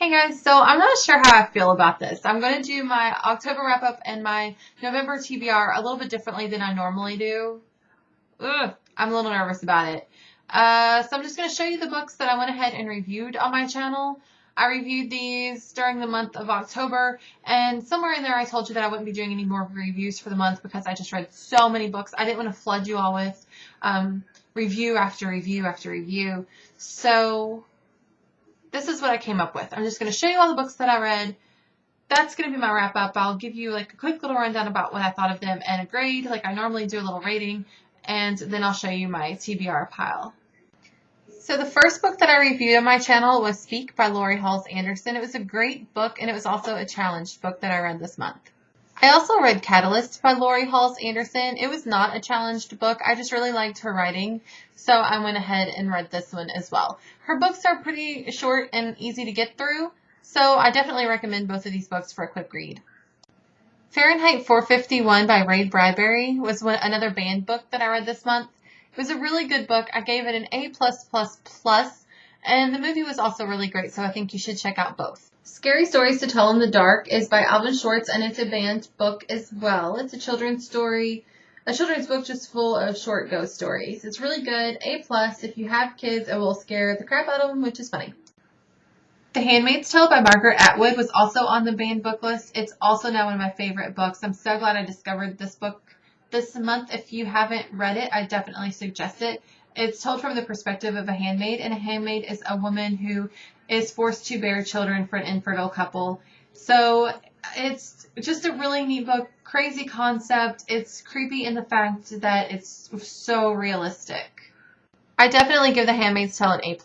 Hey guys, so I'm not sure how I feel about this. I'm going to do my October wrap-up and my November TBR a little bit differently than I normally do. I'm a little nervous about it. So I'm just going to show you the books that I went ahead and reviewed on my channel. I reviewed these during the month of October, and somewhere in there I told you that I wouldn't be doing any more reviews for the month because I just read so many books. I didn't want to flood you all with review after review after review. So this is what I came up with. I'm just going to show you all the books that I read. That's going to be my wrap up. I'll give you like a quick little rundown about what I thought of them and a grade, like I normally do, a little rating, and then I'll show you my TBR pile. So the first book that I reviewed on my channel was Speak by Lori Halls Anderson. It was a great book, and it was also a challenged book that I read this month. I also read Catalyst by Lori Halls Anderson. It was not a challenged book. I just really liked her writing, so I went ahead and read this one as well. Her books are pretty short and easy to get through, so I definitely recommend both of these books for a quick read. Fahrenheit 451 by Ray Bradbury was another banned book that I read this month. It was a really good book. I gave it an A+++, and the movie was also really great, so I think you should check out both. Scary Stories to Tell in the Dark is by Alvin Schwartz, and it's a banned book as well. It's a children's story, a children's book just full of short ghost stories. It's really good. A+. If you have kids, it will scare the crap out of them, which is funny. The Handmaid's Tale by Margaret Atwood was also on the banned book list. It's also now one of my favorite books. I'm so glad I discovered this book this month. If you haven't read it, I definitely suggest it. It's told from the perspective of a handmaid, and a handmaid is a woman who is forced to bear children for an infertile couple. So it's just a really neat book, crazy concept. It's creepy in the fact that it's so realistic. I definitely give The Handmaid's Tale an A+.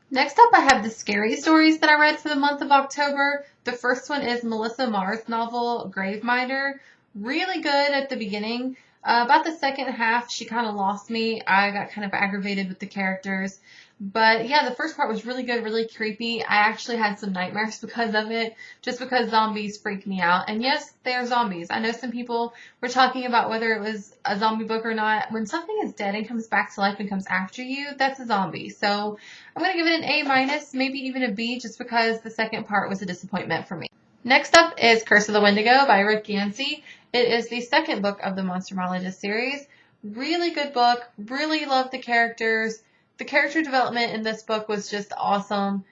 Next up, I have the scary stories that I read for the month of October. The first one is Melissa Marr's novel, Graveminder. Really good at the beginning. About the second half, she kind of lost me. I got kind of aggravated with the characters. But yeah, the first part was really good, really creepy. I actually had some nightmares because of it, just because zombies freak me out. And yes, they are zombies. I know some people were talking about whether it was a zombie book or not. When something is dead and comes back to life and comes after you, that's a zombie. So I'm going to give it an A-, maybe even a B, just because the second part was a disappointment for me. Next up is Curse of the Windigo by Rick Yancey. It is the second book of the Monstermologist series. Really good book. Really love the characters. The character development in this book was just awesome.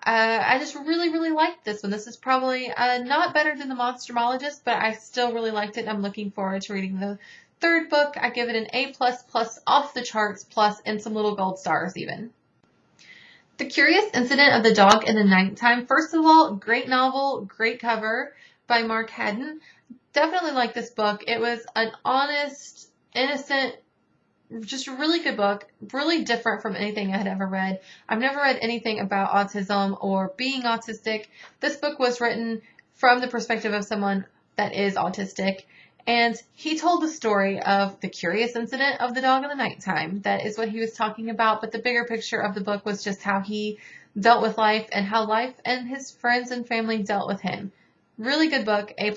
I just really liked this one. This is probably not better than the Monstermologist, but I still really liked it. I'm looking forward to reading the third book. I give it an A++, off the charts, plus, and some little gold stars even. The Curious Incident of the Dog in the Nighttime. First of all, great novel, great cover by Mark Haddon. Definitely like this book. It was an honest, innocent, just a really good book, really different from anything I had ever read. I've never read anything about autism or being autistic. This book was written from the perspective of someone that is autistic, and he told the story of the curious incident of the dog in the nighttime. That is what he was talking about, but the bigger picture of the book was just how he dealt with life and how life and his friends and family dealt with him. Really good book, A+.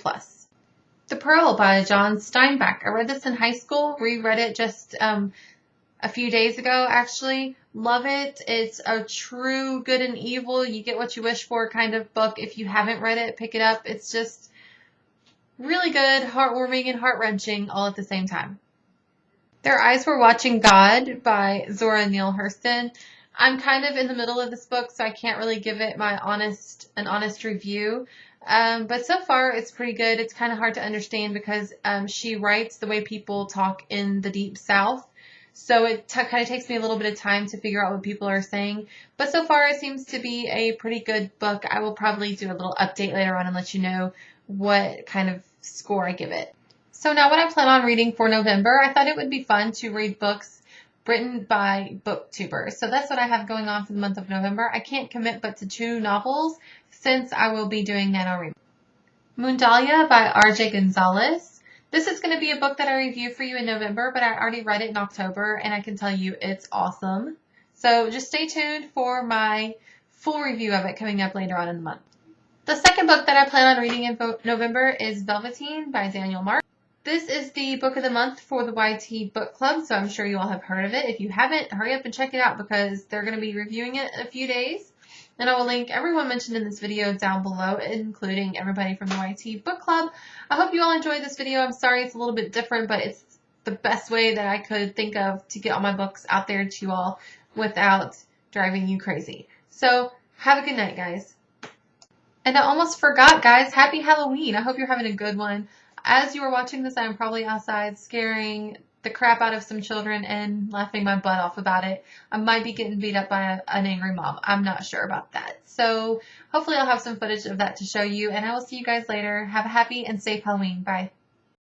The Pearl by John Steinbeck. I read this in high school, reread it just a few days ago, actually. Love it. It's a true good and evil, you get what you wish for kind of book. If you haven't read it, pick it up. It's just really good, heartwarming, and heart-wrenching all at the same time. Their Eyes Were Watching God by Zora Neale Hurston. I'm kind of in the middle of this book, so I can't really give it an honest review. But so far, it's pretty good. It's kind of hard to understand because she writes the way people talk in the Deep South. So it kind of takes me a little bit of time to figure out what people are saying. But so far, it seems to be a pretty good book. I will probably do a little update later on and let you know what kind of score I give it. So now what I plan on reading for November, I thought it would be fun to read books written by booktubers. So that's what I have going on for the month of November. I can't commit but to 2 novels since I will be doing NaNoWriMo. Moon Dahlia by R.J. Gonzalez. This is going to be a book that I review for you in November, but I already read it in October, and I can tell you it's awesome. So just stay tuned for my full review of it coming up later on in the month. The second book that I plan on reading in November is Velveteen by Daniel Mark. This is the book of the month for the YTbookClub, so I'm sure you all have heard of it. If you haven't, hurry up and check it out because they're going to be reviewing it in a few days. And I will link everyone mentioned in this video down below, including everybody from the YT Book Club. I hope you all enjoyed this video. I'm sorry it's a little bit different, but it's the best way that I could think of to get all my books out there to you all without driving you crazy. So have a good night, guys. And I almost forgot, guys, happy Halloween. I hope you're having a good one. As you are watching this, I'm probably outside scaring the crap out of some children and laughing my butt off about it. I might be getting beat up by an angry mom. I'm not sure about that. So hopefully I'll have some footage of that to show you, and I will see you guys later. Have a happy and safe Halloween. Bye.